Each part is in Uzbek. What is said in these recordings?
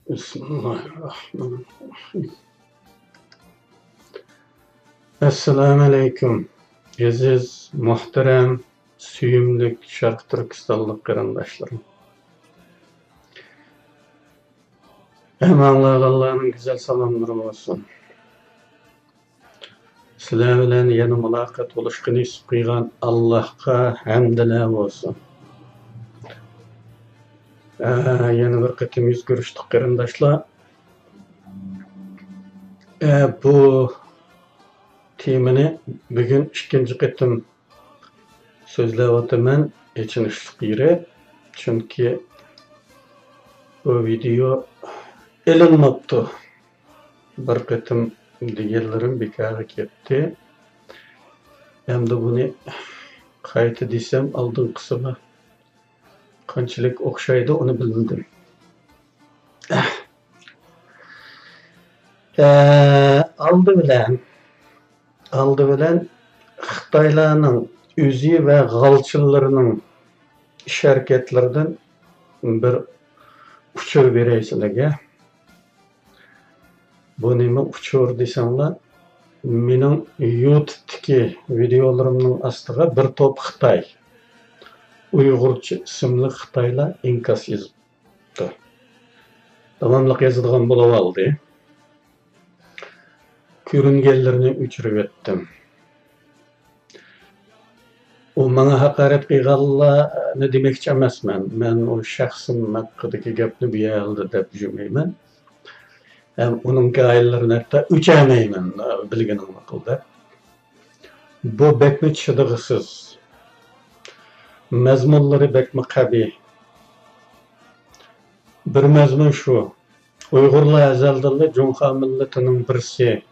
Bismillahirrahmanirrahim. Assalamu alaykum. Aziz, muhterem, süyümlük Şarkı Türkistanlık qarindaşlarım. Emanlar Allah'ın güzel salamları olsun. Sizler bilen yana mülaqat boluşqa nisip qilgan Allah'a hamdlar olsun. Yana bir qatim yüz görüşdük qarindaşlar. Bu temini bugün ikinci qatim sözleyataman içinişlik yeri. Çünkü bu video elinmaptı. Bir qatim diğerlerim bekara ketdi. Hem de bunu qayta desem aldın kısmı qanchalik o'xshaydi onu bildim. Aldı bilen Xitaylarning o'zi ve g'alchilarining ish harakatlaridan bir uçur berey sizlarga. Bu nima uçur desanglar, mening YouTube'dagi videolarimning ostiga bir top Xitoy Uyg'urcha ismli Xitoylar inkas yozibdi. Tamamliq yozadigan bo'lib oldi. Ko'ringanlarni o'chirib etdim. O bana hakaret qilganlarni demoqchi emasman. Men o shaxsim haqidagi gapni bu yerda deb düşünmeyman. Hem onun gayellarini hatta o'chamayman bilganim aqlda. Bu bekmi chidig'isiz. Mazmunlari bekmi qabih. Bir mazmun shu. Uyg'urlar azaldan Junxo millatining birisi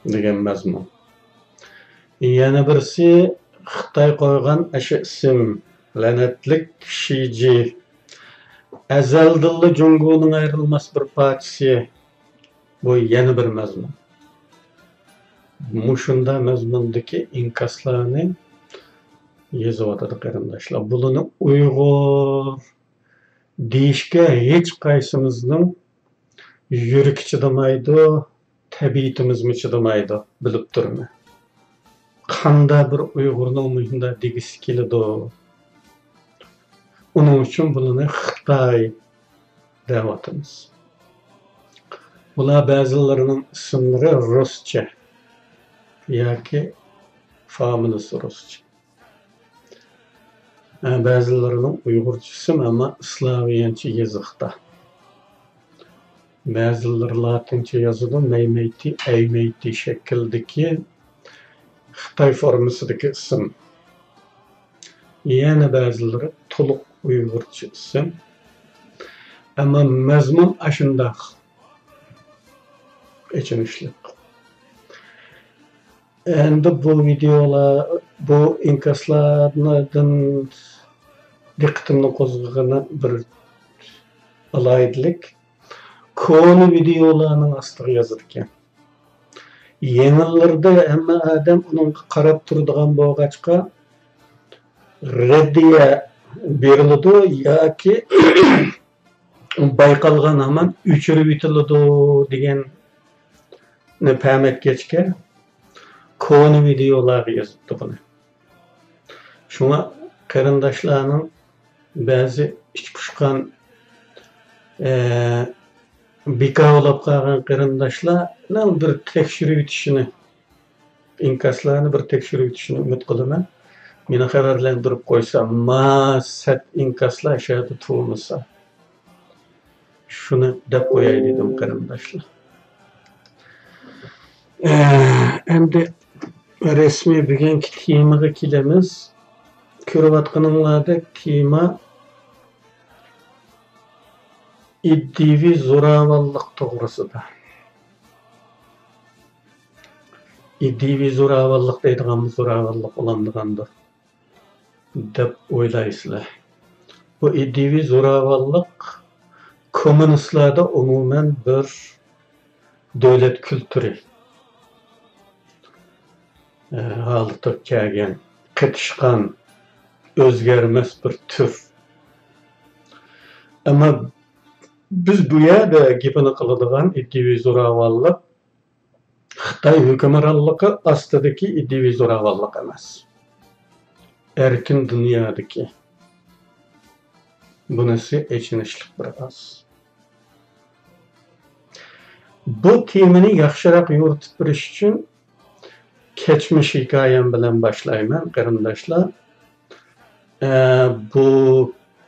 degan mazmun. Yana birisi Xitoy qo'ygan ashu ism la'natlik Shiji azaldan Jungoning ayrilmas bir parchasi. Bu yana bir mazmun. Mushunda mazmundagi inkaslarni yozib qarindoshlar. Bularni Uyg'ur deyishga hech qaysimizning yuragi chidamaydi, tabiatimizmi chidamaydi, bilib turman. Qanda bir Uyg'urning muhimda degisi keladi. Onun uchun bularni Xitoy deyapmiz. Bular ba'zilarining ismlari ruscha yoki familiyasi ruscha. Ba'zilarining Uyg'urcha ism ama Slaviyancha yoziqda. Ba'zilari latincha yozadi, maymayti, aymayti shakldagi Xitoy formasidagi ism. Yana ba'zilari to'liq Uyg'urcha ism. Ama mazmun ashundaq. Echinishlik. Endi bu videolar, bu inkaslardan diqqatimni qo'zg'agani bir alaydilik. Konu videolarning ostiga yozilgan. Yengillarda hamma odam uning qarab turadigan bo'lg'achqa raddiya beriladi yoki bayqalgan hamon o'chirib etiladi deganni paymetgechga konu videolar yozibdi buni. Shunga qarindoshlarning ba'zi ich pushqan bekovlab qolgan qarindoshlarning bir tekshirib o'tishini, inkaslarni bir tekshirib o'tishini umid qilaman. Meni xabarlantirib qo'ysa, masat inkaslar shahada turmasa. Shuni deb qo'yay dedim qarindoshlar. Endi resmi bugungi temaga kelamiz. Ko'rayotganinglarda tema iddivi zo'ravonlik to'g'risida. Iddivi zo'ravonlik deydigan zo'ravonlik olandigandir deb o'ylaysizlar. Bu iddivi zo'ravonlik kommunistlarda umuman bir davlat kültürü. Halıtı kelgan, qatışqan, o'zgarmas bir tür. Ama Biz bu yerda gapini qiladigan iddiviy zo'ravonlik Xitoy hukmronligi ostidagi iddiviy zo'ravonlik emas. Erkin dunyodagi. Bunisi echinishlik bir az. Bu temini yaxshiroq yoritib berish uchun keçmiş hikoyam bilan boshlayman, qarindoshlar. Bu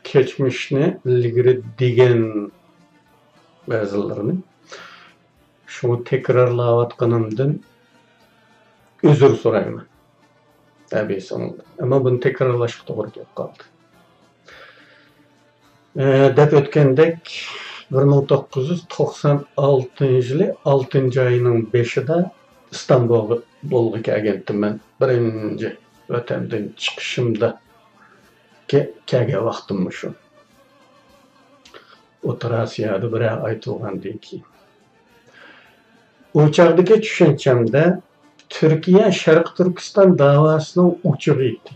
keçmişni ilgari degan ba'zilarini şunu tekrarlayotganimdan özür so'rayman. Tabii sonunda. Ama bunu tekrarlashga to'g'ri kelib qoldi. Deb o'tgandek 1996-yili 6-oyning 5-ida İstanbulga kelgandim men. Birinchi vatandan chiqishimda kelgan vaqtim shu. O'rta Osiyoda bir oy turgandan keyin. O chog'dagi tushunchamda Türkiye Sharq Turkiston davosining uchig'i edi.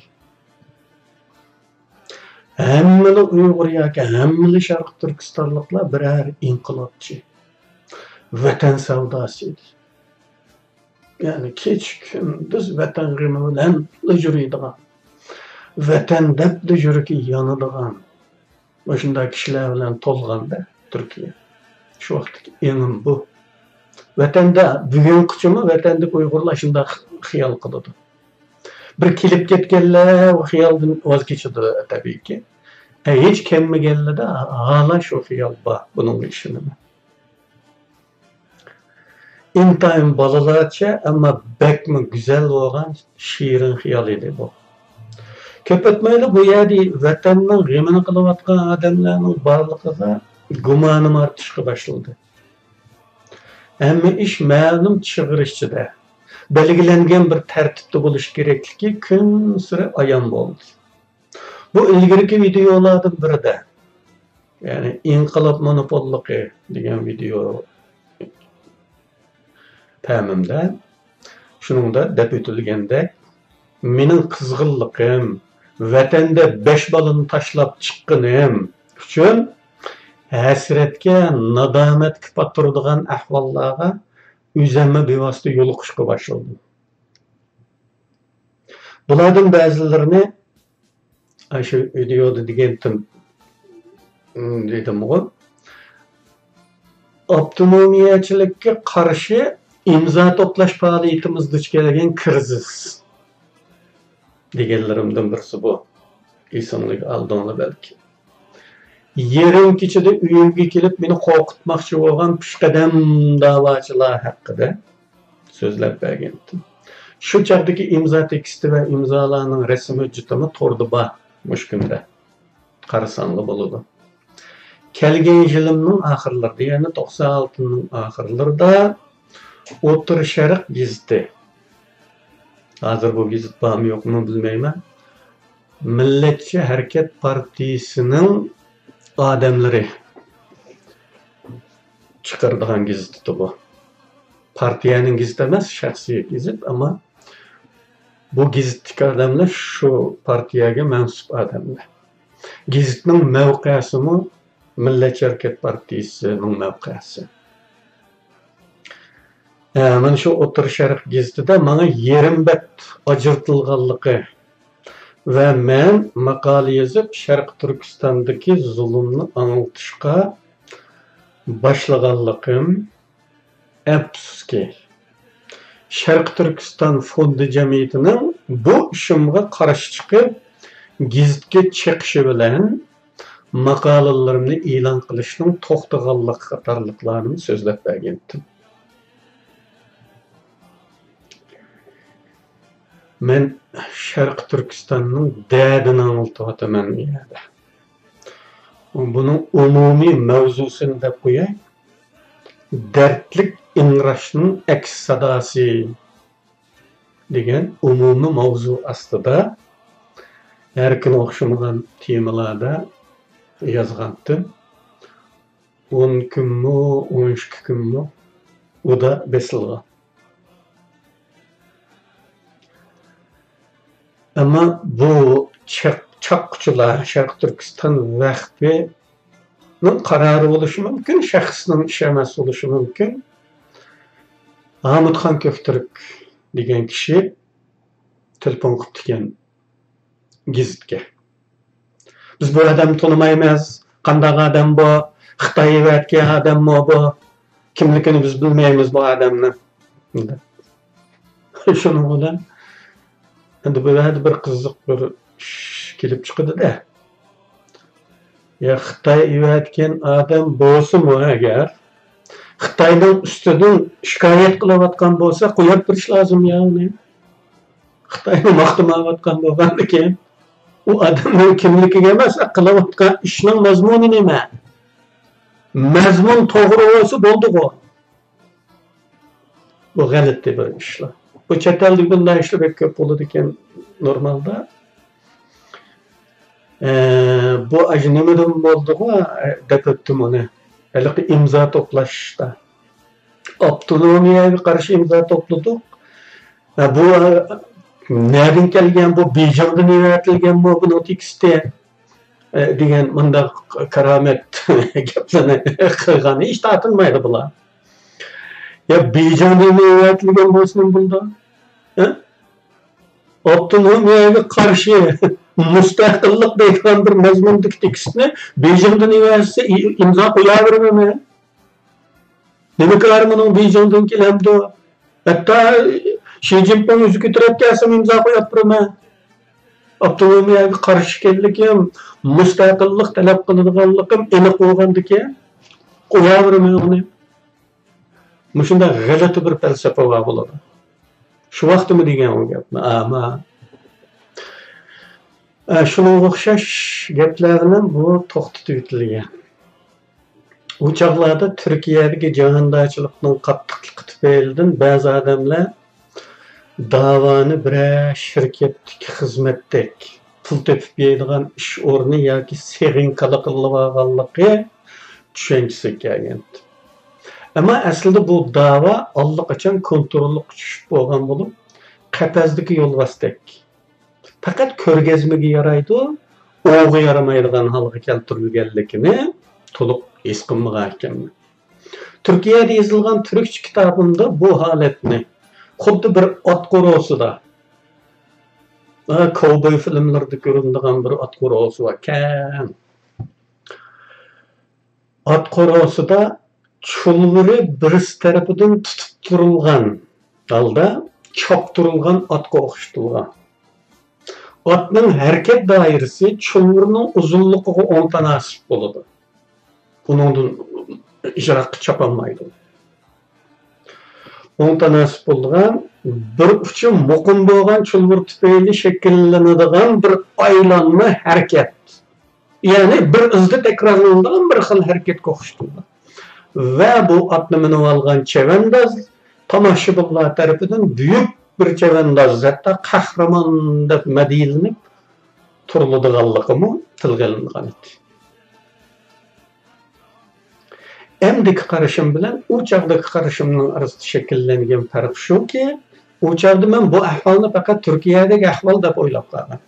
Hammali Uyg'ur yoki hammali Sharq Turkistonliklar birer inqilobchi. Vatan savdosi edi. Yani keç gündüz vatan g'imi bilan yuradigan, vatan deb yuragi yonadigan o'shunday kishilar bilan to'lg'anda Turkiya. Shu vaqtdagi enim bu. Vatanda bugun kuchimi vatandagi Uyg'urlar shunday xiyol qiladi. Bir kelib ketganlar o xiyoldan voz kechadi tabiiyki. Hech kelmaganlarda hala shu xiyol bor buning ishini. İntayın balalarcha ama bekmi güzel bo'lgan shirin xiyol edi bu. Ko'p o'tmaydi bu yerda vatanning g'amini qilayotgan odamlarning borligiga gumonim ortishga boshladi. Hamma ish ma'lum chig'irishchida belgilangan bir tartibda bo'lish kerakligi kun sari ayon bo'ldi. Bu ilgirki videolardan birida, ya'ni inqilob monopolligi degan video ta'mimda shuningda deb o'tilganda mening qizg'inligim vatanda 5 balani tashlab chiqqanim uchun hasratga, nadomatga paturadigan ahvollarga o'zimni bevosita yo'liqishga boshladim. Bulardan ba'zilarini shu videoda degandim dedim-ku. Avtonomiyachilikka qarshi imzo to'plash faoliyatimizda duch kelgan krizis deganlarimdan birisi bu. Esonlik aldinglar balki. Yerim kechida uyimga kelib meni qo'rqitmoqchi bo'lgan pishqadam da'vochilar haqida so'zlab bergandim. Shu chog'dagi imzo teksti va imzolarning rasmi jutimi to'rda bor mushkunda. Qarasanli bo'ladi. Kelgan yilimning oxirlarida, ya'ni 96ning oxirlarida O'rta Sharq gazeti. Hozir bu gazet bormi yo'qmi bilmayman. Millatchi Harakat partiyasining adamları çıkardıgan gazeti bu. Partiyanın gazeti emas, şahsiy gazet ama bu gazetdagi adamlar şu partiyaga mansub adamlar. Gazetning mavqesimi Millatchi Harakat partiyasining mavqesi. Mana shu O'rta Sharq gazetida menga yerim bat ajratilganligi ve men maqola yozib Sharq Turkistondagi zulmni anglitishga boshlaganligim afsuski Sharq Turkiston fondi jamiyatining bu ishimga qarshi chiqib gazetga chiqishi bilan maqolalarimni e'lon qilishning to'xtaganligi qatorliqlarini so'zlab bergandim. Men Sharq Turkistonning dardini anlatyapman bu yerda. Buning umumiy mavzusini deb qo'yay. Dardlik ingrashning aks sadosi degan umumiy mavzu ostida erkin o'xshamagan temalarda yozgandim. 10 kunmi, 12 kunmi u da besilgan. Ama bu çakçılar Şarkı Türkistan vakfı kararı oluşu mümkün, şahsının işemesi oluşu mümkün. Ahmetxan Köftürk degan kishi telefon qilib ekan gizitga. Biz bu odamni tanimaymiz, qanday odam bu, Xitoy vatgan odammi bu, kimligini biz bilmaymiz bu odamni. Shuning bilan endi bu yerda bir qiziq bir ish kelib chiqdi-da. Ya Xitoy vatgan odam bo'lsa-mu agar Xitoyning ustidan shikoyat qilayotgan bo'lsa, qo'yib berish lozim ya uni. Xitoyni maqtamayotgan bo'lgandan keyin u odamning kimligiga emas, qilayotgan ishning mazmuni nima? Mazmun to'g'ri bo'lsa bo'ldi-ku. Bu g'alati bir ishlar. Bu chet elda bunday ishlar ko'p bo'ladi ekan normalda. Bu ajnimidan bo'ldi-ku, deb o'tdim uni. Hali imzo to'plashda. Avtonomiyaga qarshi imzo to'pladik. Bu nereden kelgan bu Beijingdan yaratilgan bu notikste degan bunda karamet gaplarni qilgani hech ta'tilmaydi bular. Ya Beijingdan yaratilgan bo'lsin bunda. Avtonomiyaga qarshi mustaqillik degan bir mazmundagi tekstni Beijingdan yaratilsa imzo qo'yavermaymi? Nima qilar buni Beijingdan kelamdi? Hatta Xi Jinping o'zi ko'tarayotgan imzo qo'yib turman. Avtonomiyaga qarshi ekanligim, mustaqillik talab qiladiganligim aniq bo'lgandiki, qo'yaverman uni. Mushunda g'alati bir falsafa bor bo'ladi. Shu vaqtimi degan u gapni. Ama shunga o'xshash gaplarni bu to'xtatib etilgan. U chog'larda Turkiyadagi jahondorchilikning qattiqligi tufaylidan ba'zi odamlar davani bir şirketlik xizmatdek pul tepib yeydigan ish o'rni yoki seginkali qilib tushunchisi kelgan. Ama aslida bu dava allaqachon kontrolli tushib bo'lgan bo'lib, qapazdagi yo'lbosdek. Faqat ko'rgazmaga yaraydi, o'g'i yaramaydigan holga keltirilganligini to'liq his qilmagan ekanman. Turkiyada yozilgan turkcha kitobimda bu holatni xuddi bir ot qo'rosida, kovboy filmlarda ko'rinadigan bir ot qo'rosi bor ekan. Ot qo'rosida chulvuri birisi tarafidan tutib turilgan holda choptirilgan otga o'xshatilgan. Otning harakat doirasi chulvurning uzunligiga 10 tanasib bo'ladi. Buningdan ijroqqa chopolmaydi. 10 tanasib bo'lgan bir uchi muqim bo'lgan chulvur tufayli shakllanadigan bir aylanma harakat. Ya'ni bir izda takrorlanadigan bir xil harakatga o'xshatilgan. Va bu otni minib olgan chavandoz tomoshabinlar tarafidan buyuk bir chavandoz, hatta qahramon deb madilinib turiladiganligimi tilga olingan edi. Emdiki qarashim bilan u chog'dagi qarashimning orasida shakllangan farq shuki, u chog'da men bu ahvolni faqat Turkiyadagi ahvol deb o'ylab qoldim.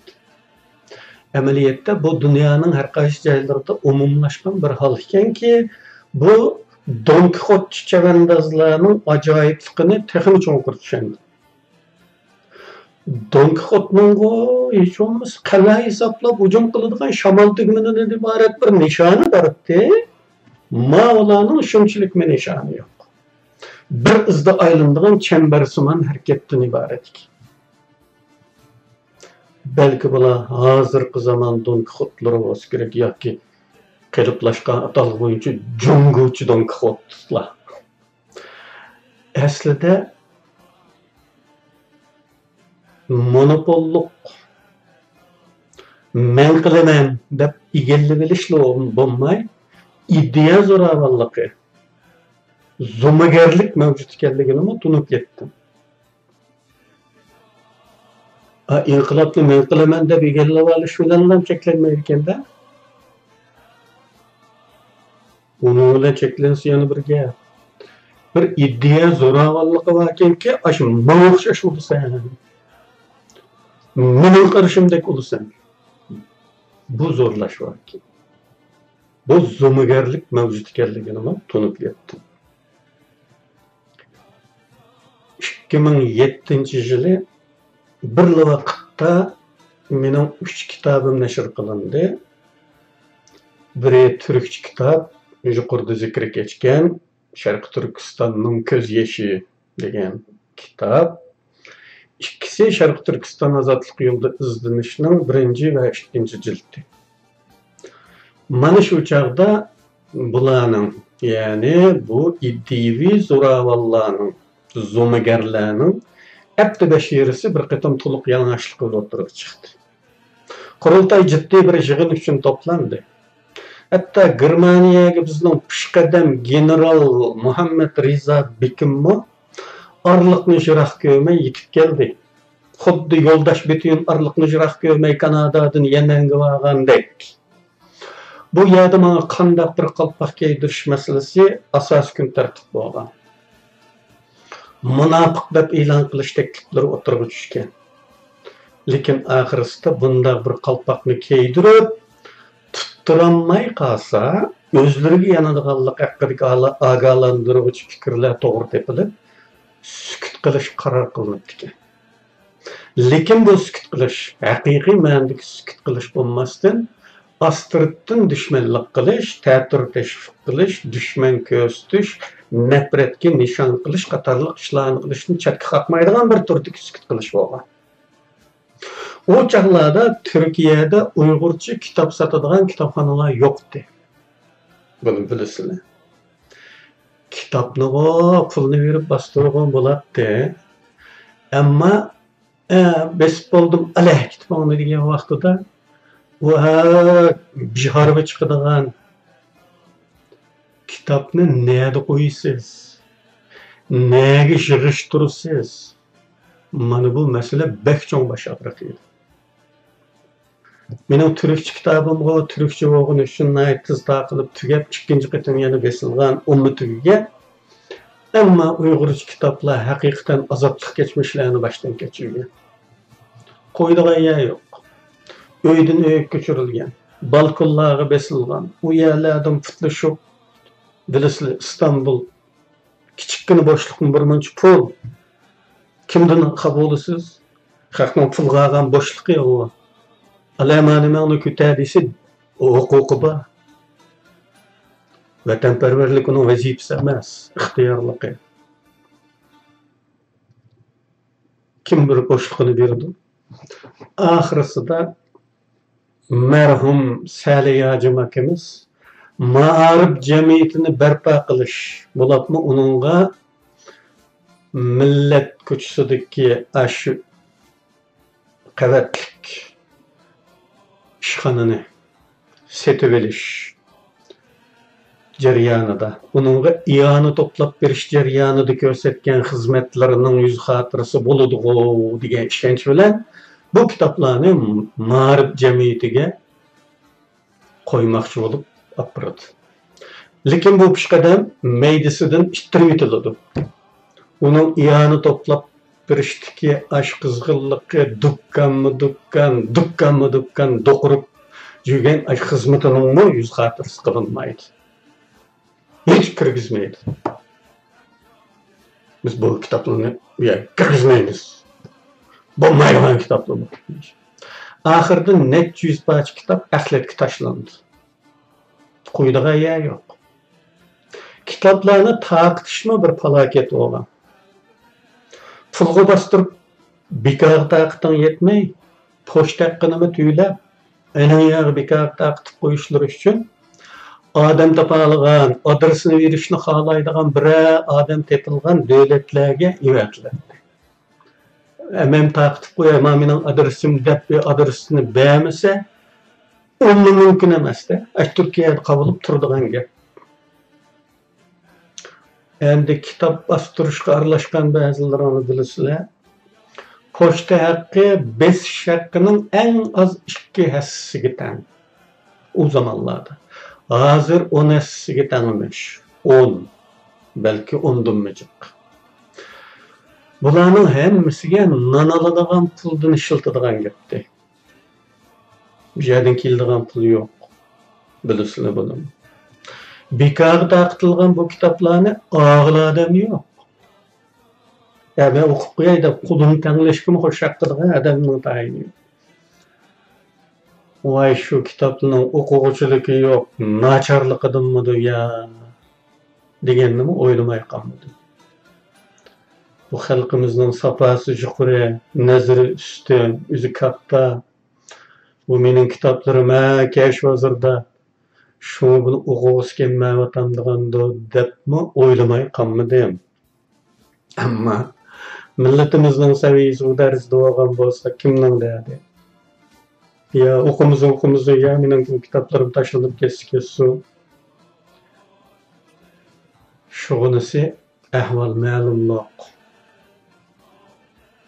Amaliyotda bu dunyoning har qaysi joylarida umumlashgan bir hol ekanki, bu Don Kixot chavandozlarning ajoyibligini texnik cho'nqir tushundim. Don Kixotning hech bo'lmasa qal'a hisoblab hujum qiladigan shamol tugmanidan iborat bir nishoni bor-ku. Mavlaning shunchalik nishoni yo'q. Bir izda aylanadigan chambarsimon harakatdan iborat. Belki bular hozirgi zamon Don Kixotlari bo'lsa kerak yoki qiliplashgan atalg'i bo'yicha junguchi Don Kixotlar. Aslida monopollik men qilaman deb egallab olishlar bo'lmay, idea zo'ravonligi, zo'magarlik mavjud ekanligini tunib yetdim. Inqilobni men qilaman deb egallab olish bilan ham cheklanmaydi ekanda. Uni bilan cheklansa yana bir gap. Bir idea zo'ravonligi bor ekanki, shu menga o'xshash bo'lsa, mening qarashimdek bo'lsa, bu zo'rlash bor ekan. bu zo'migarlik mavjud ekanligini tunib yetdim. 2007-yili bir vaqtda mening 3 kitobim nashr qilindi. Biri Türkçe kitap, yuqorida zikr geçken Sharq Turkistonning ko'z yoshi degan kitap. İkisi Sharq Turkiston ozodlik yo'lida izlanishning 1 va 2 jildi. Mana shu chaqda bularning, ya'ni bu iddiviy zo'ravonlarning, zo'migarlarning abdi bashirisi bir qatam to'liq yanglishlik qilib o'tirib chiqdi. Qurultay jiddiy bir yig'in uchun to'plandi. Hatta Germaniyaga bizning pishqadam general Muhammad Riza Bekimmo arliqni jiroq ko'rmay yetib keldi. Xuddi yo'ldosh Betun arliqni jiroq ko'rmay Kanadadan Yamanga borgandek. Bu yerda mana qanday bir qalpoq kiydirish masalasi asos kun tartib bo'lgan. Munofiq deb e'lon qilish takliflari o'tirib tushgan. Lekin oxirisida bunday bir qalpoqni kiydirib tutturamay qolsa, o'zlariga yanadiganlik haqidagi ogohlantiruvchi fikrlar to'g'ri tepilib, sukut qilish qaror qilinibdi ekan. Lekin bu sukut qilish haqiqiy ma'nodagi sukut qilish bo'lmasdan, astirddan dushmanlik qilish, ta'tir tashviq qilish, dushman ko'rsatish, nafratga nishon qilish qatorliq ishlarni qilishni chetga qoqmaydigan bir turdagi sukut qilish bo'lgan. O çağlarda Türkiye'de Uygurca kitap satadigan kitapxonalar yo'qdi. Bunu bilasizlar. Kitapni pulni berib bostirgan bo'ladi. Ammo besib bo'ldim alah kitapxona degan vaqtida bihorga chiqadigan kitapni nega qo'ysiz? Nega yig'ishtirsiz? Mana bu masala bek cho'ng bosh og'riq edi. Mening Türkçe kitabımga Türkçe o'qishni uchun tez taqilib tugab, ikkinchi qatam yana besilgan ummatiga. Ammo Uyg'urcha kitoblar haqiqatan azobli kechmishlarni boshdan kechirgan. Qo'ydigan yer yo'q. Uydan uyga ko'chirilgan, balkonlarga besilgan, u yerlardan putlashib, bilasizlar, Istanbul kichikkina bo'shliqni bir muncha pul. Kimdan qabulisiz? Xalqning pulga olgan bo'shliqi yo'q. Alamanimani ko'tardisi huquqi bor. Vatanparvarlik uning vazifasi emas, ixtiyorligi. Kim bir bo'shliqni berdi? Oxirisida marhum Saliha Jumakimiz ma'arif jamiyatini barpo qilish bo'libmi uningga millat ko'chasidagi shu qavatlik ishxonani setib olish jarayonida, uningga iyoni to'plab berish jarayonida ko'rsatgan xizmatlarining yuz xotirasi bo'ladi degan ishonch bilan bu kitoblarni ma'rif jamiyatiga qo'ymoqchi bo'lib olib. Lekin bu pishqadam maydasidan ittirib etiladi. Uning iyoni to'plab birishdiki ash qizg'inligi dukkanmi do'qirib yurgan ash xizmatining yuz xotirasi qilinmaydi. Hech kirgizmaydi. Biz bu kitoblarni kirgizmaymiz. Bo'lmaydigan kitoblar bu. Oxirida net 100 parcha kitob axlatga tashlandi. Qo'ydigan yer yo'q. Kitoblarni taqitishmi bir falokat bo'lgan. Pulga bostirib bekor taqiting yetmay, pochta haqqini tuylab, ana yer bekor taqitib qo'yishlar uchun odam topolgan, adresini berishni xohlaydigan bir odam tepilgan davlatlarga evatlandi. Men taqitib qo'yaman, mening adresim deb adresini bermasa, uni mumkin emas-da. Turkiyada qabulib turadigan gap. Endi kitob bostirishga aralashgan ba'zilarini bilasizlar. Pochta haqqi besish haqqining eng az 2 hissasiga teng. O zamonlarda. Hozir 10 hissasiga teng emas. 10, balki 10dan jiq. Bularning hammasiga non oladigan puldan ishlatadigan gapdi. Bu yerdan keladigan pul yo'q. Bilisizler bunu. Bekar dağıtılgan bu kitaplarını ağıl adam yok. Ya ben okup koyay da kulunu tanışkımı hoşak kılgan adamın tayini yok. Vay şu kitaplarının okuguçuluğu yok, naçarlık adımmadı ya degenimi oylamay kalmadı. Bu halkımızın sapası yukarı, nazarı üstü, yüzü katta. Bu menin kitaplarıma keş vazırda şunu bunu okuğuz kelme vatandıgandı depmi oylamay kalmadım. Ama milletimizin seviyesi bu dersde olgan bolsa kimden derdi? Ya okumuzu ya menin bu kitaplarım taşınıp kessu. Şugunisi ahval ma'lumluq.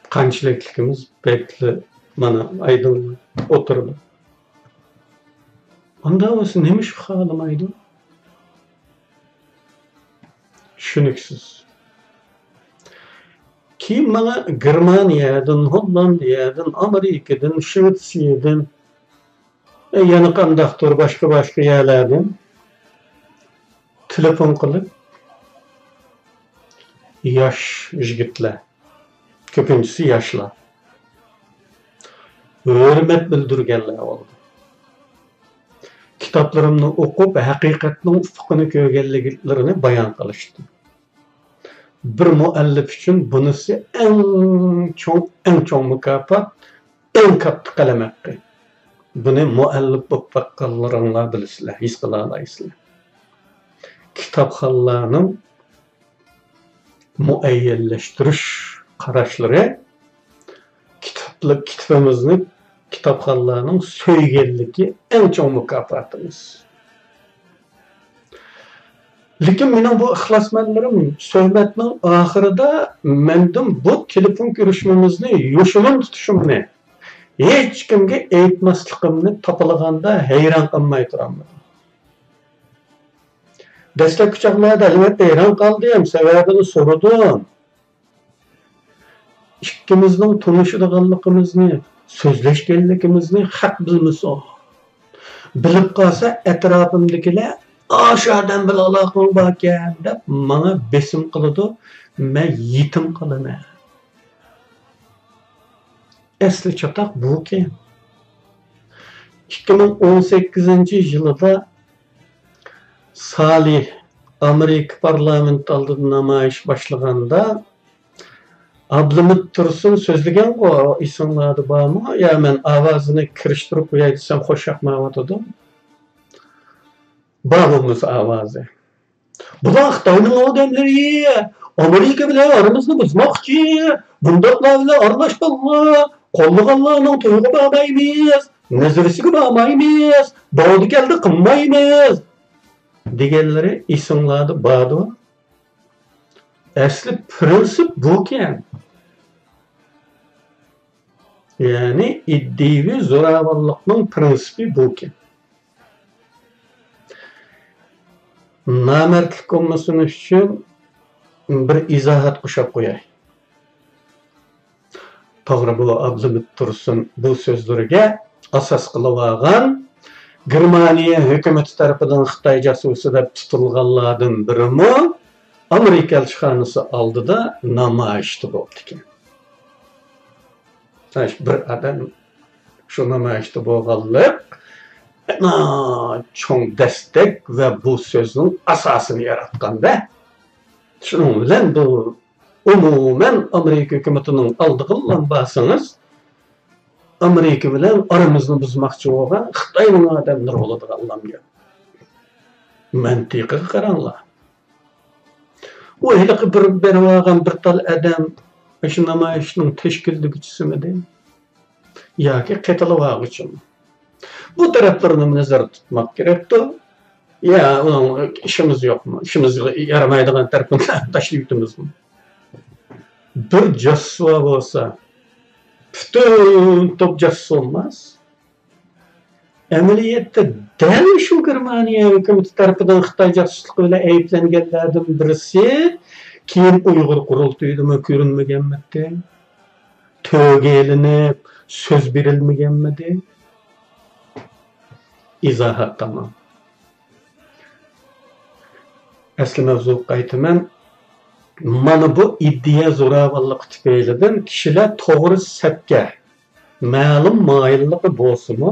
Qançılıkligimiz bekli mana aydın oturdu. Onda olsa nemiş xalamaydı? Şünüksüz. Kim bana Germaniyadan, Hollandiyadan, Amerikadan, Şvetsiyadan, yanı qandaqdır başka yerlerden telefon qılıp yaş jigitler, köpüncüsü yaşlar. Hürmet bildirgenler oldu. Kitaplarımni okup haqiqatning ufqini ko'rganliklarini bayon qilishdi. Bir muallif uchun bunisi eng cho'ng mukofot, eng katta qalam haqqi. Buni muallif bo'lib baqqanlaringlar bilasizlar, his qila olasizlar. Kitobxonlarning muayyanlashtirish qarashlari kitobimizni kitobxonlarning so'yganligi eng cho'ng mukofotimiz. Lekin mening bu ixlosmandlarim suhbatning oxirida mendan bu telefon ko'rishmamizni yo'shilin tutishimni, hech kimga aytmasligimni topilganda hayron qolmay turaman. Dastlab quchoqlarda albatta hayron qoldim, sababini so'radim. İkkimizning tanishadiganligimizni, so'zlashganligimizni haq bilmasa, bilib qolsa atrofimdagilar aşağıdan bir aloqam bor ekan deb menga besim qiladi, men yetim qolaman. Asli chatoq bu ekan. 2018-yilda Salih Amerika parlamenti oldida namoyish boshlaganda Abdulmut Tursun so'zlagan o ismlari bormi? Ya men ovozini kirishtirib qo'yay desam xo'sh yoqmayotdim. Babamız avazı. Bular Xitoyning odamlari, Amerika bilan aramizni buzmoqchi, bundaqlar bilan aralashganlar, qo'llaganlarning to'yiga bormaymiz, nazarisiga bormaymiz, bordi keldi qilmaymiz deganlari ismlari bordi. Asli prinsip bu ekan. Ya'ni iddiaviy zo'ravonlikning prinsipi bu ekan. Namertlik olmasın için bir izahat qo'shib qo'yay. To'g'ri bu Abdulmut Tursun bu so'zlariga asos qilib olgan Germaniya hukumati tarafidan Xitoy jasusi deb tutilganlardan birimi Amerika elchixonasi oldida namoyishda bo'ldi ekan. Bir adam shu namoyishda bo'lganlik çoğun destek ve bu sözün asasını yaratkanda. Şunun bilen bu umumen Amerika hükümetinin aldığından bahsiniz, Amerika bilen aramızını buzmakçı olan Xitayning adamları oladı Allah'ım ya. Mantıqı qaranlar. O hiliqi bir vagan bir tal adam şu namayişinin teşkilligçisi mi değil? Ya ki qetili vağıçı mı? Bu taraflarını nazarda tutmak gerekti. Ya onun işimiz yok mu? İşimiz yaramaydıgan tarafından taşıyıtımız mı? Bir casus olsa bütün top casus olmaz. Ameliyette del şu Germaniya hükümeti tarafından Xitoy casuslukuyla ayıplanganlardan birisi keyin Uyghur qurultayida ko'rinmaganmidi? To'ga elinib, söz berilmaganmidi? İzahat tamam. asli mavzuga qaytaman. Mana bu iddia zo'ravonlik tufaylidan kishilar to'g'ri sapga ma'lum moyilligi bo'lsa-mu,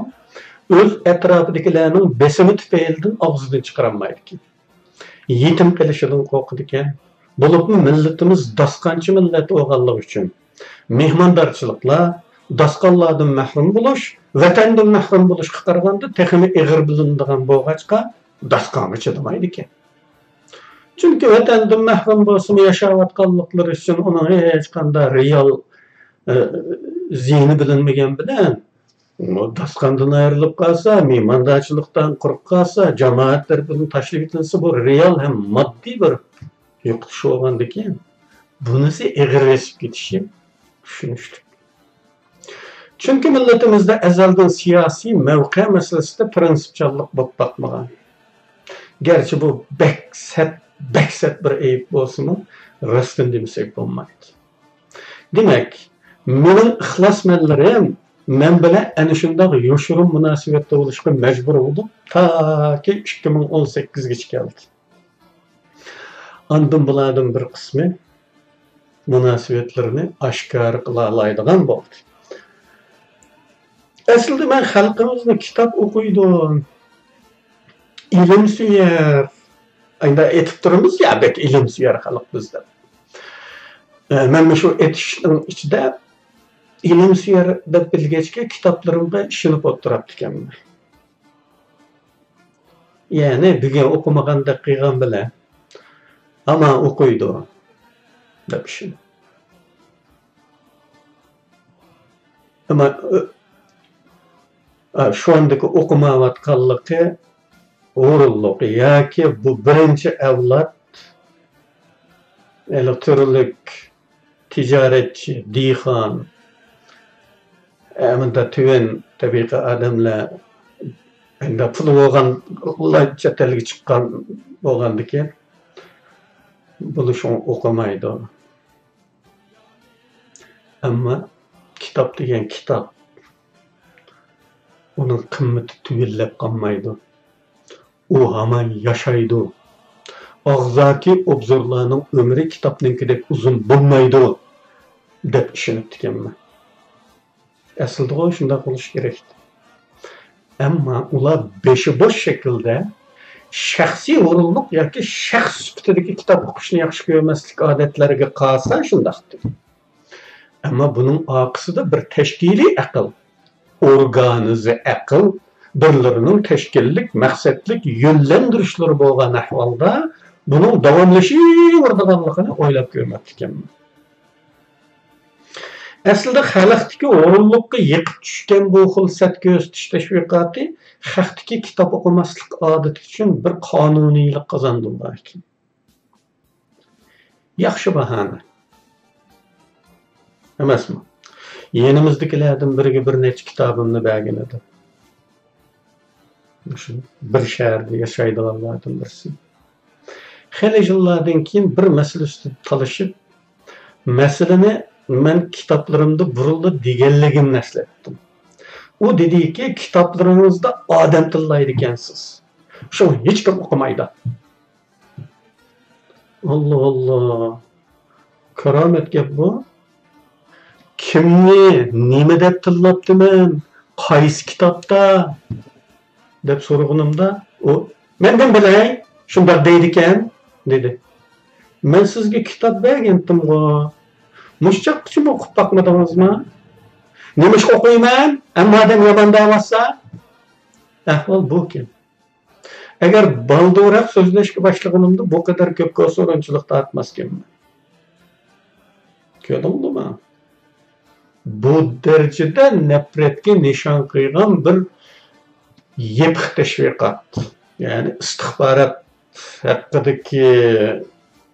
o'z atrofidagilarning besimi tufaylidan og'zidan chiqarolmaydi ekan. Yetim qilishidan qo'rqadi ekan. Bo'libmi millatimiz dasqanchi millat bo'lganligi uchun mehmondorchiliklar, dasqonlardan mahrum bo'lish, vatandan mahrum bo'lishga qaraganda texmi ig'ir bilinadigan bo'lg'achqa dasqonga chidamaydi ekan. Çünkü vatandan mahrum bo'lsa, yashayotganliklari uchun uning hech qanday real zihni bilinmagan bilan dasqondan ayrilib qolsa, mehmondorchilikdan quruq qolsa, jamoat tarafidan tashlab etilsa, bu real ham moddiy bir yo'qotish bo'lgandan keyin bunisi ig'irlashib ketishi tushunishli. Çünkü milletimizde azaldan siyasi mevki meselesinde prensipçallık bo'lib bakmagan. Gerçi bu beksat bir eyip olsun, rastın demesek olmaydı. Demek, benim ixlasmenlerim, men bilan ana shunday yoshurun munosabatda bo'lishga majbur bo'ldim, ta ki 2018gacha keldi. Ondan bulardan bir qismi munosabatlarni oshkor qila oladigan bo'ldi. Aslida men xalqimizni kitob o'qiydim, ilim suyar, ayda etib turamiz ya, bek ilim suyar xalq bizda. Men shu etishning ichida ilim suyar deb bilgachga kitoblarimga ishinib o'tiribdi ekanman. Ya'ni bugun o'qimaganda qilgan bilan ama o'qiydi deb ishim. Ama şu andaki okumayotganligi o'rinliq yoki bu birinchi avlod elektronik tijoratchi, dehqon, amanda tuven tabiiy odamlar endi pul bo'lgan, ular chet elga chiqqan bo'lgandan keyin buni shuni o'qimaydi. Ammo kitob degan kitob onun kıymeti tüyellep kalmaydı. O hemen yaşaydı. Ağzaki obzorlarının ömrü kitapninkidek uzun bulmaydı dep işinip dikenme. Aslında o şunda qilish kerakdi. Ama ular beşi boş şekilde şahsiy o'rinliq yoki shaxs sifatidagi kitob o'qishni yaxshi ko'rmaslik odatlariga qolsa shundaqdir. Ama bunun aqsida bir tashkiliy aql, organize akıl, birlerinin teşkillik, maqsadlik yönlendirişleri bo'lgan ahvolda bunun davomlashiveradiganligini o'ylab ko'rmoqchi ekanman. Aslida xalqdagi o'rinliqqa yiqib tushgan bu xil satko'zitish tashviqoti xalqdagi kitob o'qimaslik odati uchun bir qonuniylik qozondilar ekan. Yaxshi bahona emasmi? Yenimizdekilerden biriga bir necha kitobimni bergan edi. Shu bir shaharda yashaydiganlardan birisi. Xeyli yillardan keyin bir masala ustida talashib, masalani men kitoblarimda burildi deganligimni eslatdim. U dediki, kitoblaringizda odam tillaydi ekansiz. Shu hech kim o'qimaydi. Allah Allah. Karomat gap bu. Kimni, nima deb tillabdiman, qaysi kitobda deb so'raganimda, u mendan bilay, shunday deydi ekan, dedi. Men sizga kitob bergandim-ku. Mushchaqchimi o'qib boqmadingizmi? Nima ish o'qiyman? Ammo odam yomon bo'lsa, ahvol bu ekan. Agar baldurroq so'zlashga boshlaganimda bu qadar ko'p ko'so'rinchilik tortmas ekanman. Ko'rdingmi? Bu derecede nefretga nishon qilgan bir yepiq tashviqot. Yani istihbarat haqidagi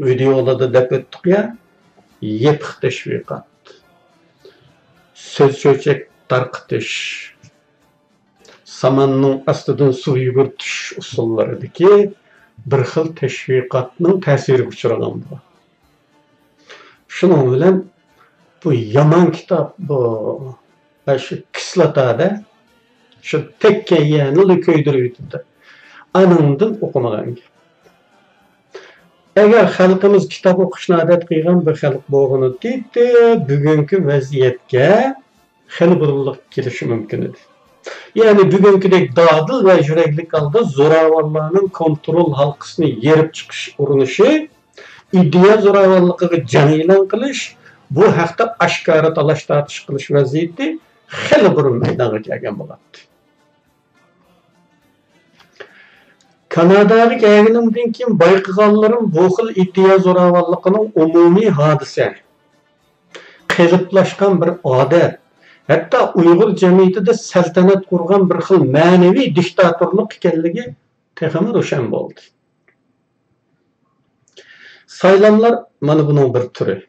videolarda deb o'tdik ya, yepiq tashviqot. Söz cho'chak tarqitish, samanning ostidan suv yugurtish usullaridagi bir xil tashviqotning ta'siriga uchragan bu. Shuning bilan bu yaman kitap bu şu kislotada şu tekkayani ko'ydirib yutdi. Anandan o'qimagan. Eğer halkımız kitap okuşuna adet kıygan bir halk boğunu deydi, bugünkü vaziyetge hali buruluk kelişi mümkün edi. Yani bugünküdek dadıl ve yüreklik aldı zoravallarının kontrol halkısını yerip çıkış urunuşu, iddia zoravallıqı canilan qilish, bu haqda aşkara talaş tartış qilish vaziyeti hali burun meydana kelgan bo'ladi. Kanadaga kelganimdan keyin bayqaganlarim bu xil iddia zoravalliqining umumiy hodisa, qeliplaşgan bir odat, hatto Uyg'ur jamiyatida saltanat qurgan bir xil ma'naviy diktatorlik ekanligi texmi ro'shan bo'ldi. Saylamlar mana buning bir turi.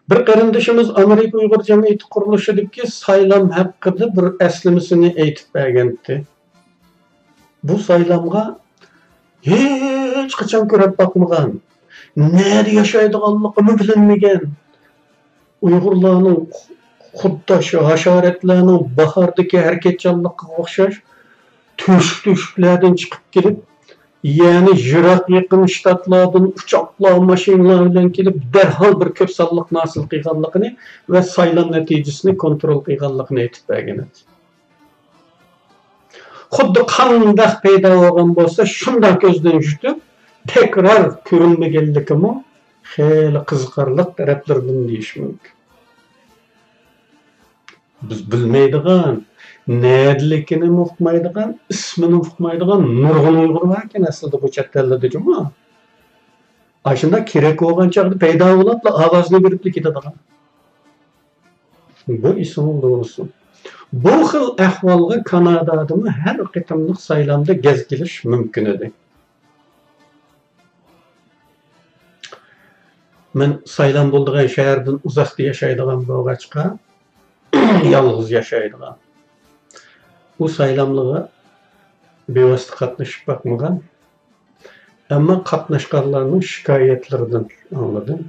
Bir qarindoshimiz Amerika Uyg'ur jamiyati qurilishidagi saylam haqida bir aslimisini aytib bergandi. Bu saylamga hech qachon ko'rib boqmagan, nerede yaşaydiganligini bilinmagan Uyg'urlarning xuddi shu hasharotlarning bahordagi harakatchanligiga o'xshash tuşuklardan chiqib kelib, yani jiroq yaqin shtatlardan uchoqlar, mashinalar bilan kelib darhol bir ko'p sonliq hosil qilganligini va saylam natijasini kontrol qilganligini aytib bergan edi. Xuddi qandoq paydo bo'lgan bo'lsa, shunday ko'zdan yutib, tekrar ko'rinmaganligimi xeyli qiziqarli taraflardan deyish mumkin. Biz bilmaydigan, nerlikini uqmaydigan, ismini uqmaydigan nurg'un Uyg'ur var ekan aslida bu chet ellarda juma. Aslında kerak bo'lgan chaqda paydo bo'lib, ovozini berib ketadigan. Bu ism doğrusu. Bu xil ahvolga Kanadadami har qitimliq saylamda gaz kelish mumkin edi. Men saylam bo'lgan shahardan uzoqda yashaydigan bo'lg'achqa yalnız yaşaydigan. Bu saylamlığa bevosita qatnashib bakmagan. Ama qatnashganlarning shikoyatlaridan anladım.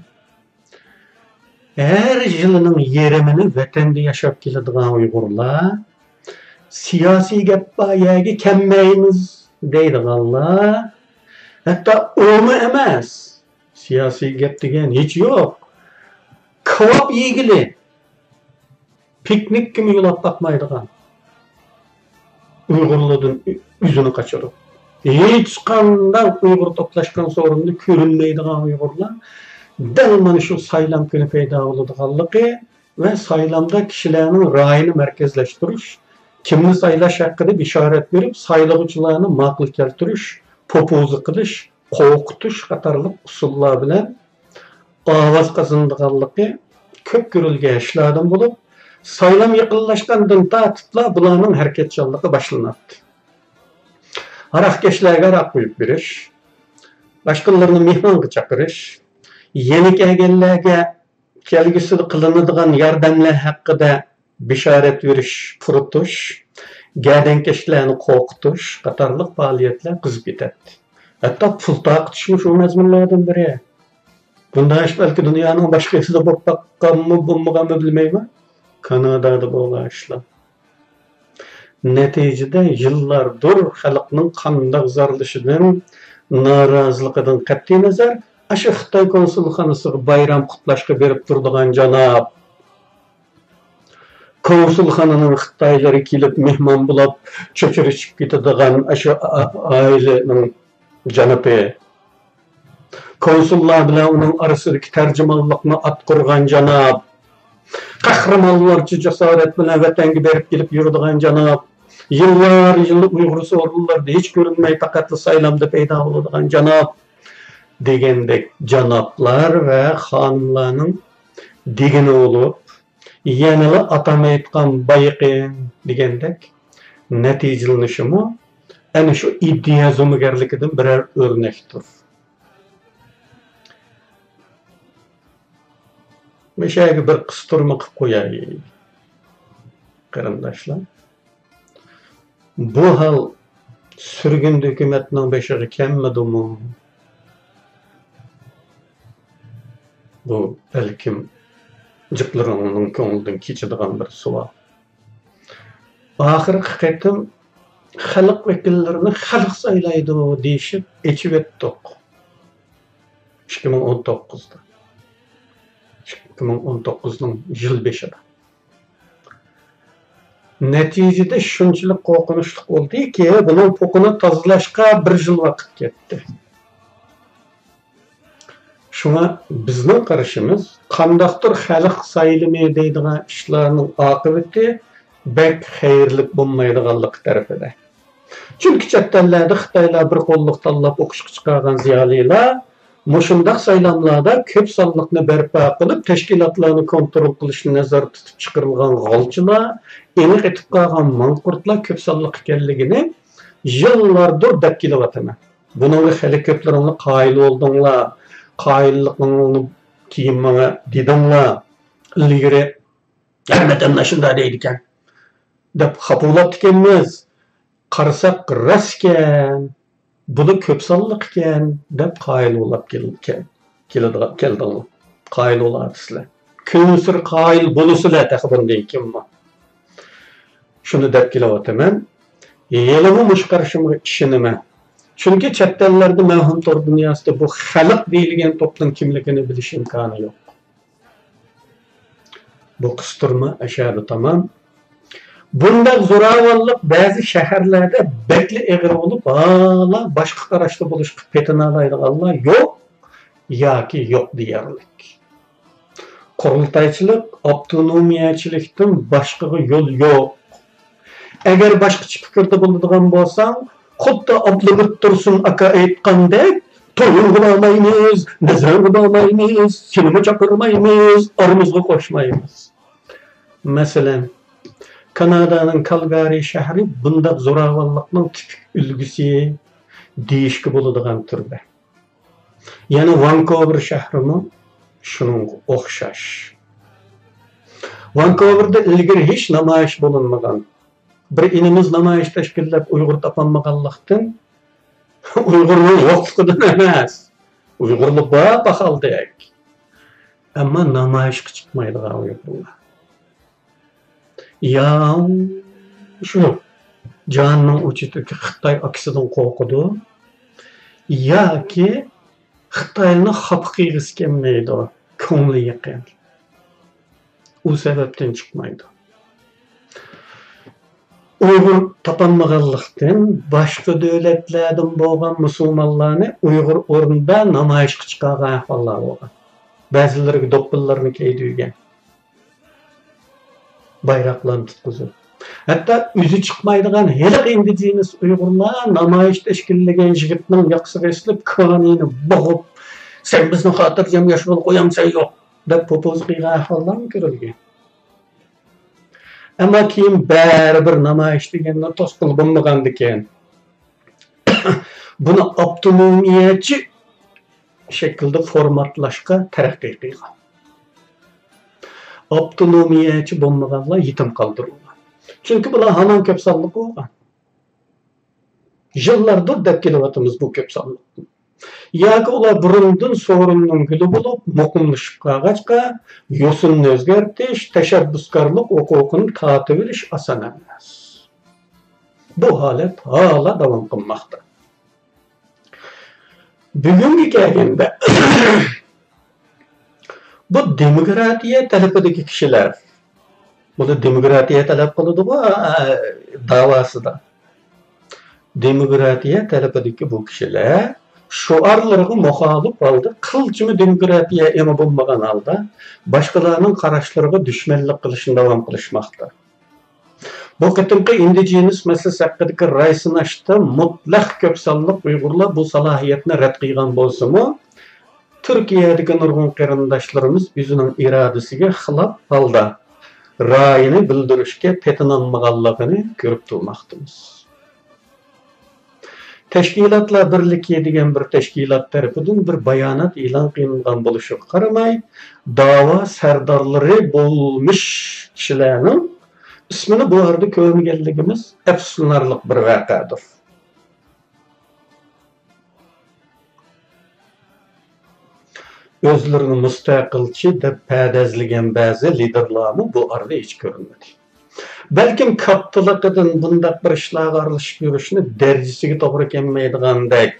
Her yılının yerimini vatanda yashab keladigan Uyg'urlar siyosiy gaplarga kelmaymiz deydiganlar, hatto o'mi emas. Siyosiy gap degan hech yo'q. Kebab yegili piknik kimi yo'lab bakmaydigan Uyg'urlardan yüzünü kaçırıp, hiç qanday Uyg'ur toplashgan sorunda ko'rinmaydigan Uyg'urlar dal mana shu saylam kuni paydo bo'ladiganligi va saylamda kishilarning ra'yini markazlashtirish, kimni saylash haqida bishorat berib, saylovchilarni ma'qul keltirish, popuzi qilish, qo'rqitish qatorliq usullar bilan ovoz qozonadiganligi ko'p ko'rilgan ishlardan bo'lib, saylam yaqinlashgandan tartiblar bularning harakatchanligi boshlanadi. Aroqkashlarga aroq qo'yib berish, boshqalarni mehmonga chaqirish, yeni kelganlarga kelgusida qilinadigan yordamlar haqida bishorat berish, furutish, gardankashlarni qo'rqitish qatorliq faoliyatlar qizib ketadi. Hatto pul taqitishmi shu mazmunlardan biri. Bunday ish balki dunyoning boshqa yerida bo'lib boqqanmi, bo'lmaganmi bilmayman. Kanada'da bo'lgan ishlar. Neticede yıllardır xalqning qanday zarlishidan, noroziligidan qat'iy nazar, aşı Xitoy konsulxonasiga bayram qutlashga berib turadigan janob konsulxonaning Xitoylari kelib mehmon bo'lib cho'chirishib ketadigan aşı ailening janobi konsullar bilan uning orasidagi tarjimonlikni atqurgan janob qahramonlarcha jasorat bilan vatanga berib kelib yuradigan janob yıllar Uyg'ur sorunlarida hech ko'rinmay faqat saylamda paydo bo'ladigan janob degandek janoblar va xonimlarning degini bo'lib, yanada atama aytgan bayiqin degandek natijalanishimi ana shu iddia zo'migarligidan birer o'rnakdir. Meşayga bir qistirma qilib qo'yay. Qarindoshlar. Bu hal sürgün hükümetinin beşiği kelmedimi? Bu belkim cıklarının ko'nglidan kechadigan bir savol. Oxirgi qatim xalq vakillarini xalq saylaydi deyishib echib etdik. 2019'da. 2019'ның yıl 5'ida. Neticede şunçılık korkunçluk oldu ki, bunun pokunu tozalashga 1 yıl vaqt ketdi. Şuna bizning qarashimiz, qandaqdir xalq saylimi deydigan ishlarning oqibati bek xayrlik bo'lmaydiganligi tarafida. Chunki chet ellarda Xitoylar bir qo'lliq tanlab o'qishga chiqargan ziyolilar mushundaq saylamlarda ko'p sonliqni barpo qilib, tashkilotlarni kontrol qilishni nazarda tutib chiqarilgan g'olchilar, aniq etib qolgan manqurtlar ko'p sonliq ekanligini yillardir deb kelyapman. Buningga hali ko'plaringlar qoyil bo'ldinglar. Qoyillikni keyin menga dedinglar. Ilgari hammadan shunday deydi ekan deb xapolab ekanmiz. Qarasak raskan, buni ko'p sonliq ekan deb qoyil bo'lib keldinglar. Qoyil bo'lasizlar. Kunsir qoyil bo'lasizlar taqdirdan keyin. Shuni deb kelyapman. Yelimi mushqarishimga ishonaman. Chunki chet ellarda mavhum tor dunyosida bu xalq deyilgan to'pning kimligini bilish imkoni yo'q. Bu qistirma ashari tamam. Bunday zo'ravonlik ba'zi shaharlarda bekli egri bo'lib, hala boshqa qarashda bo'lishga petinalaydiganlar yo'q yoki yo'q deyarlik. Qurultaychilik, avtonomiyachilikdan boshqa yo'l yo'q. Agar boshqacha fikrda bo'ladigan bo'lsang, xuddi Abdullah Tursun aka aytgandek, to'yga olmaymiz, nazarga olmaymiz, sinema chaqirmaymiz, aramizga qo'shmaymiz. Masalan, Kanadaning Calgary shahri bunday zo'ravonlikning tipik ulgusi deyishga bo'ladigan turda. Yana Vancouver shahrimi shuning o'xshash. Vancouverda ilgari hech namoyish bo'linmagan. Bir inimiz namoyish tashkillab Uyg'ur topolmaganlikdan, Uyg'urning yo'qligidan emas, Uyg'urlik bor baholdek. Ammo namoyishga chiqmaydigan Uyg'urlar. Ya shu jonning uchiga Xitoy aksidan qo'rqidi yoki Xitoyni xafa qilgisi kelmaydi, ko'ngli yaqin. U sababdan chiqmaydi. Uyg'ur topolmaganlikdan boshqa davlatlardan bo'lgan musulmonlarni Uyg'ur o'rnida namoyishga chiqargan ahvollar bo'lgan. Ba'zilariga do'ppillarni kiydirgan. Bayroqlarni tutqizib. Hatto o'zi chiqmaydigan heliq indigenes Uyg'urlar namoyish tashkillagan yigitning yoqsiga eslib, qonini bo'g'ib, sen bizni xotirjam yashab qo'yamsan yo'q deb popoz qilgan ahvollar ko'rilgan. Ama keyin baribir namoyish deganni to'sqil bo'lmagan ekan. Buni avtonomiyachi shaklda formatlashga taraqqiy qilgan. Avtonomiyachi bo'lmaganlar yetim qoldirilgan. Chunki bular hamon ko'p sonliq bo'lgan. Yillardir deb kelyapmiz bu ko'p sonliq. Yoki ular burundan sorunning guli bo'lib, muqimlashib qolgachqa, yo'sinni o'zgartirish, tashabbuskorlik huquqini tortib olish oson emas. Bu holat hala davom qilmoqda. Bugungi kelganda bu demokratiya talabidagi kishilar, buni demokratiya talab qiladi-ku davosida. Demokratiya talabidagi bu kishilar şuarlarga muhalif holda qilchimi demokratiya ema bo'lmagan holda boshqalarning qarashlariga dushmanlik qilishni davom qilishmoqda. Bu qitimqi indigenes masalasi haqidagi raysinashda mutlaq ko'p sonliq Uyg'urlar bu salohiyatni rad qilgan bo'lsa-mu, Turkiyadagi nurg'un qarindoshlarimiz o'zining irodasiga xilof holda ra'yini bildirishga petinolmaganligini ko'rib turmoqdamiz. Teşkilatlar Birliği degan bir teşkilat tarafidan bir bayonot e'lon qilingan bo'lishiga qaramay, dava sardorlari bo'lmish kishilarning ismini bu yerda ko'rmaganligimiz afsuslanarli bir voqeadir. O'zlarini mustaqilchi deb padazlagan ba'zi liderlarni bu yerda hech ko'rinmadi. Belkim kattılıqıdan bundaq bir işlarga aralashib yurishni darajasiga to'g'ri kelmaydigandek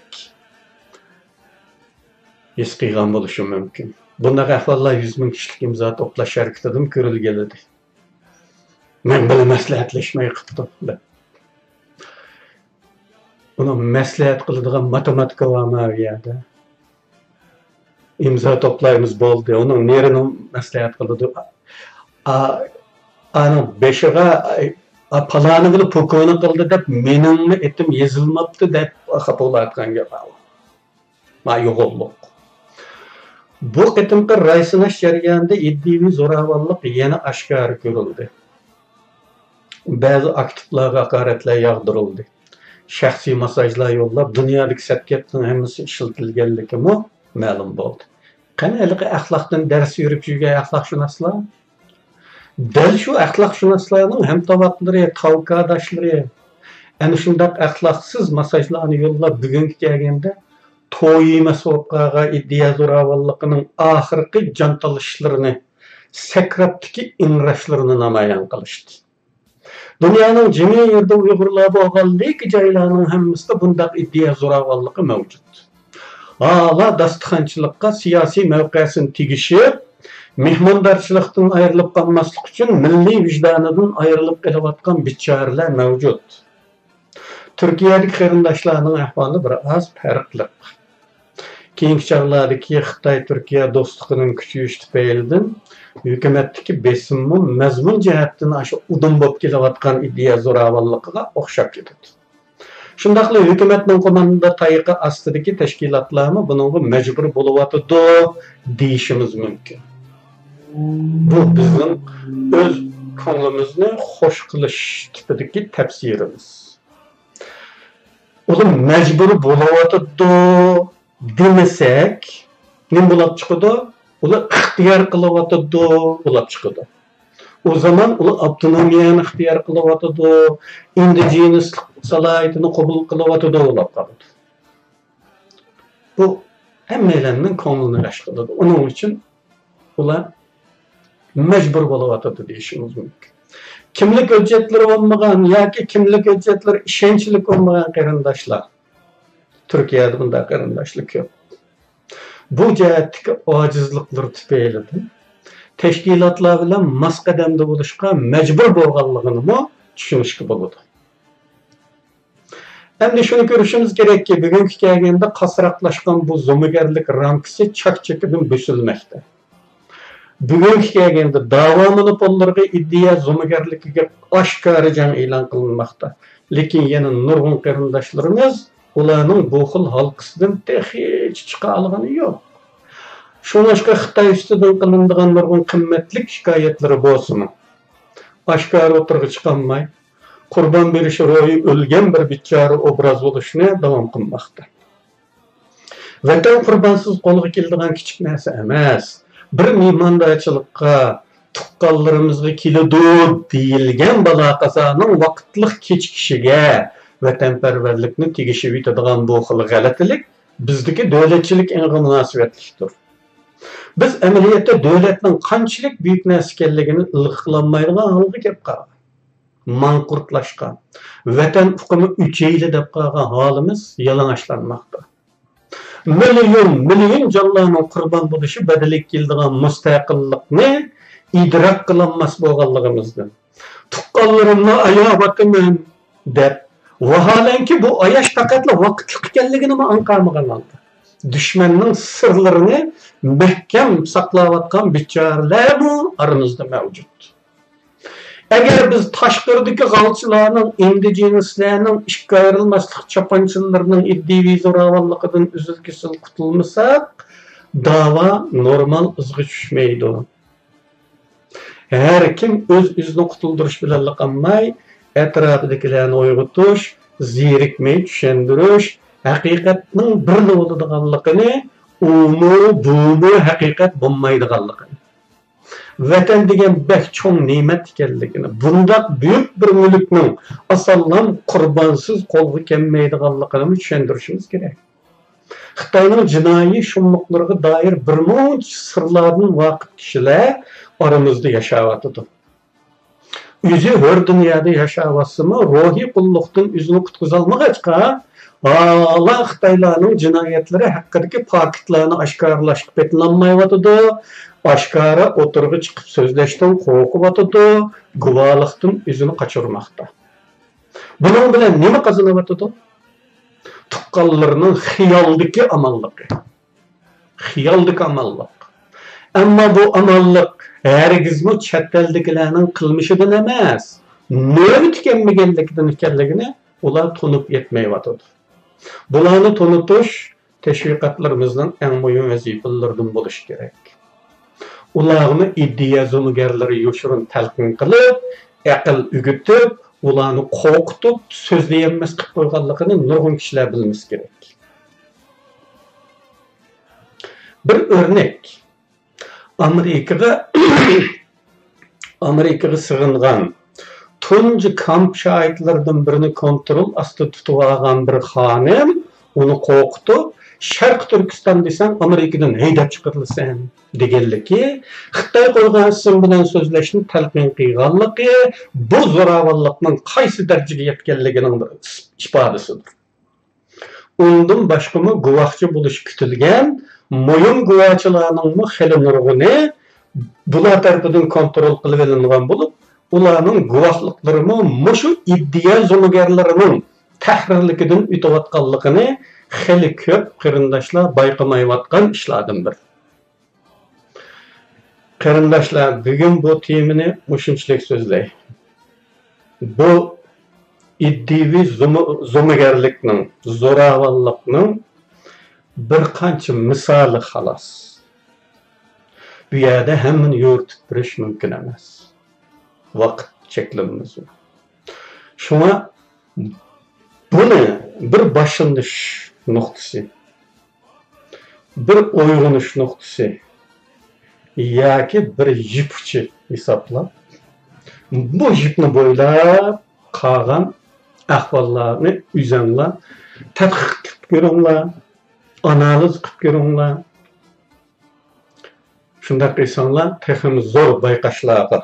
his qilgan bo'lishi mumkin. Bunday ahvollar 100 ming kishilik imzo to'plash harakatidan ko'rilganidi. Men bilan maslahatlashmay qildim deb. Uni maslahat qiladigan matematika varmaviyada. İmza toplayımız bo'ldi. Onun nerini maslahat qildi? Ana beşiga palani qilib pokoni qildi deb meningni etim yezilmabdi deb xafa bo'layotgan gap. Ma yo'q. Bu qitimqi raysinash jarayonida iddiviy zo'ravonlik yana oshkor ko'rildi. Ba'zi aktivlarga haqoratlar yog'dirildi. Shaxsiy masajlar yo'llab dunyodagi satgatning hammasi ishlatilganligi ma'lum bo'ldi. Qanaqalıqı axloqdan dars yurib yurgan axloqshunoslar dal shu axloqshunoslarning hamtovoqlari, tavqadoshlari ana shunday axloqsiz masajlarni yo'llab bugungi kelganda to'yima so'qaga iddia zo'ravonligining oxirgi jontalashlarini sakrabdiki ingrashlarini namoyon qilishdi. Dunyoning jami yerda Uyg'urlar bo'lgan lekin joylarning hammasida bunday iddia zo'ravonligi mavjud. Hala dastıxançılıqqa siyasi mövqesini tigişib, mehmondorchilikdan ayrilib qolmaslik uchun milliy vijdonidan ayrilib kelayotgan bichoralar mavjud. Turkiyadagi qarindoshlarning ahvoli biroz farqli. Keyingi chog'lardagi Xitoy-Turkiya do'stligining kuchayishi tufaylidan hukumatdagi besimmi mazmun jihatdan shu udum bo'lib kelayotgan iddia zo'ravonligiga o'xshab ketadi. Shundaqla hukumatning qo'mondonida tayiqi ostidagi tashkilotlarni buningga majbur bo'lyotdi deyishimiz mumkin. Bu bizning o'z ko'nglimizni xush qilish tipidagi tafsirimiz. Ular majbur bo'lyotdi demasak, nima bo'lib chiqadi? Ular ixtiyor qilyotdi bo'lib chiqadi. O zaman ular avtonomiyani ixtiyor qilyotdi, indigenistlik salohiyatini qabul qilyotdi bo'lib qoladi. Bu hammalarning ko'nglini g'ash qiladi. Uning uchun ular majbur bo'lyotdi deyishimiz mumkin. Kimlik hujjatlari bo'lmagan yoki kimlik hujjatlari ishonchli bo'lmagan qarindoshlar Turkiyada bunday qarindoshlik yo'q. Bu jihatdagi ojizliklar tufaylidan teşkilatlar bilan mas qadamda bo'lishga majbur bo'lganligini tushunishga bo'ladi. Endi shuni ko'rishimiz kerakki, bugungi kelganda qasraqlashgan bu zo'migarlik ramkasi chak-chakidan bo'silmoqda. Bugungi kelganda da'vo monopollariga iddia zo'migarligiga oshkora jang e'lon qilinmoqda. Lekin yana nurg'un qarindoshlarimiz ularning bu xil halqisidan hech chiqa olgani yo'q. Şunlaşka Xitay üstüden kılındığın nurgun kımmetlik şikayetleri bolsun. Aşkar oturgu çıkanmay, kurban berişi royu ölgen bir biçare obraz oluşuna devam kılmakta. Vatan kurbansız kolgu kildiğen kiçik nesi emas. Bir mimandayçılıkka, tuqqallarımızga kilidu deyilgen bala kazanın vakitlik keçikişige vatanperverlikni tegişi bitadigan bu xil galatilik bizdeki dövletçilik enge münasibetlikdir. Biz amaliyotda davlatning qanchalik buyuk narsa ekanligini ilg'lanmaydigan holga kelib qolgan. Manqurtlashgan, vatan hukmi uchayli deb qolgan holimiz yalang'ochlanmoqda. Million jonlarning qurbon bo'lishi badalik keladigan mustaqillikni idrok qilolmas bo'lganligimizdan. Tuqqanlarimni ayabatiman deb vaholanki bu ayash faqatla vaqtlik ekanligini anqarmagan holda. Düşmanның sırlarını mahkam saqlayotgan bichoralar bu aramızda mavjud. Agar biz tashqaridagi g'alchilarning, indigenistlarning, ishga ayrilmaslik chapanchilarning iddiviy zo'ravonligidan uzilgisil qutulmasak, da'vo normal izga tushmaydi. Har kim o'z-o'zini qutuldirish bilan qolmay, atrofidagilarni uyg'otish, zerikmay tushundirish, haqiqatning birli bo'ladiganligini, bu haqiqat bo'lmaydiganligini. Vatan degan bak cho'ng ne'mat ekanligini, bundaq buyuk bir mulkning asallam qurbonsiz qo'lga kelmaydiganligini tushuntirishimiz kerak. Xitoyning jinoiy shumliqlariga doir birmuncha sirlarning vaqt kishilar oramizda yashayotdi. Üzü hör dünyada yaşavasımı ruhi kulluktan üzünü kutkuzalmagaçka Allah Xitaylarning jinoyatlari haqidagi faktlarni oshkorlashib petlanmayotidi, oshkora o'tirg'i chiqib so'zlashdan qo'rqyotidi, guvohlikdan o'zini qochirmoqda. Buning bilan nima qozonyotidi? Tuqqanlarning xiyolidagi amalligi. Xiyolidagi amallik. Ammo bu amallik hergizmi chet eldagilarning qilmishidan emas, nima tükenmegenligidan ekanligini ular tunib yetmayotidi. Bularni tunutish teşvikatlarımızın en mühim vazifelerinden buluş gerek. Ularni iddia zo'migarlari yo'shirin talqin qilib, aql o'gitib, ularni qo'rqitib, so'zlayolmas qilib qo'yganligini nurg'un kishilar bilmesi gerek. Bir örnek. Amerikaga sig'ingan tunji kamp şahitlerden birini kontrol astı tutib olgan bir xonim onu qo'rqitib, Sharq Turkiston desang Amerikadan haydab chiqarilsan deganligi, Xitoy qo'ygan ism bilan so'zlashni talqin qilganligi bu zo'ravonlikning qaysi darajaga yetganligining bir ifodasidir. Undan boshqami guvohchi bo'lish kutilgan mo'yin guvohchilarning xili nurg'uni bular tarafidan kontrol qilib olingan bo'lib, ularning guvohliklari mushu iddia zo'migarlarining tahrirligidan o'tayotganligini xili ko'p qarindoshlar bayqamayotgan ishlardan bir. Qarindoshlar, bugun bu temani mushunchalik so'zlay. Bu iddiaviy zo'migarlikning, zo'ravonlikning bir qancha misoli xolos. Bu yerda hammani yo'ritib berish mumkin emas. Vaqt cheklanmasi. Shuna buni bir başlanış noktası, bir uyg'unish noktası yoki bir yipchi hisoblab, bu yipni bo'ylab qolgan ahvollarni o'zinglar tadqiq qilib ko'ringlar, analiz qilib ko'ringlar. Shunday qilsanglar, texnik zo'r bayqashlarga,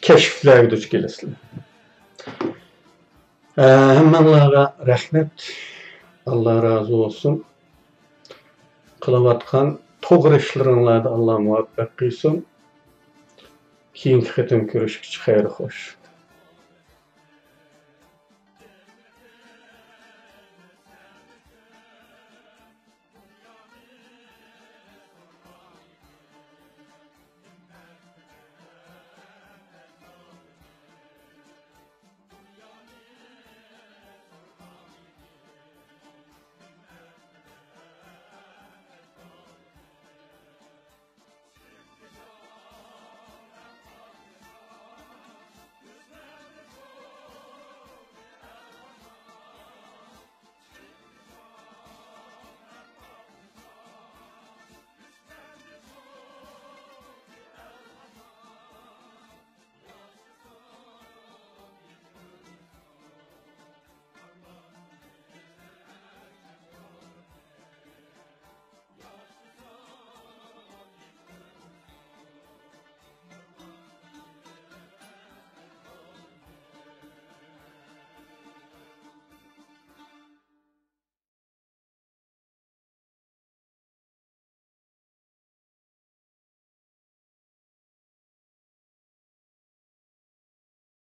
keşiflerge duch kelasizlar. Hammalarga rahmet. Allah razı olsun. Qilayotgan to'g'ri ishlaringizda Allah muvaffaq qilsin. Keyingi qatim ko'rishguncha xayr xo'sh.